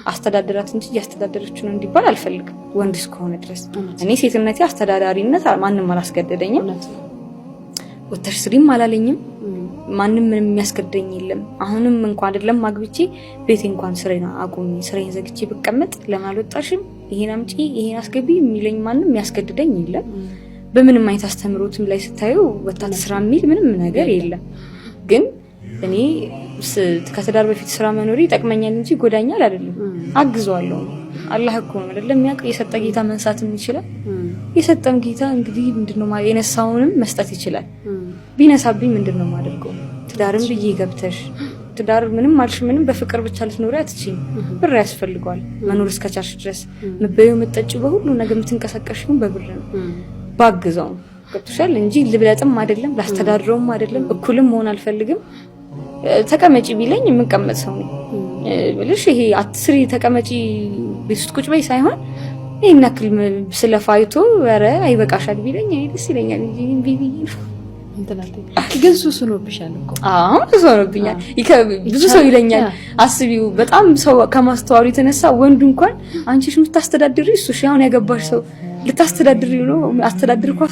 አስተዳደራት እንጂ ያስተዳደረች ነው እንዲባል አልፈልግም ወንድ እስከሆነ ድረስ እኔ ሴትነቴ አስተዳዳሪነት ማንንም አላስገደደኝም ወተሽ ስሪም አላለኝም ማንንም ምንም የሚያስገድደኝ የለም አሁንም እንኳን አይደለም ማግብቼ ቤቴ እንኳን ስሬና አቁሚ ስሬን ዘግቼ ብቀመጥ ለማልወጣሽም ይሄን አምጪ ይሄን አስገቢ የሚለኝ ማንንም የሚያስገድደኝ የለም በምንም አይነት አስተምሮትም ላይ ስታዩ ወጣት ስራ የሚል ምንም ነገር የለም ግን እኔ ከተዳር በፊት ስራ መኖሪ ይጠቅመኛል እንጂ ጎዳኛል አይደለም አግዟለሁ አላህ እኮ ነው አይደለም ያቀ የሰጠ ጌታ መንሳትም ይችላል የሰጠም ጌታ እንግዲህ ምንድነው ማለት የነሳውንም መስጠት ይችላል ቢነሳብኝ ምንድነው ማደርገው ትዳርም ብዬ ገብተሽ ትዳር ምንም አልሽ ምንም በፍቅር ብቻ ልትኖሪ አትችይም ብር ያስፈልጋል መኖር እስከቻልሽ ድረስ መበየው መጠጭው በሁሉ ነገር የምትንቀሳቀሽው በብር ነው ባግዘው ገብተሻል እንጂ ልብለጥም አይደለም ላስተዳድረውም አይደለም እኩልም መሆን አልፈልግም ተቀመጪ ቢለኝ የምቀመጥ ሰው ነኝ ብልሽ ይሄ አትስሪ ተቀመጪ ቢስት ቁጭ በይ ሳይሆን ይሄን ያክል ስለፋይቶ ወረ አይበቃሻል ቢለኝ ደስ ይለኛል እንጂ ቢቢ እንተላልኩ ግን ሱሱኖብሻል እኮ ሱሱኖብኛል ብዙ ሰው ይለኛል አስቢው በጣም ሰው ከማስተዋሉ የተነሳ ወንዱ እንኳን አንቺሽ የምታስተዳድሪ እሱ ሻውን ያገባሽ ሰው ልታስተዳድሪ ነው አስተዳድርኳ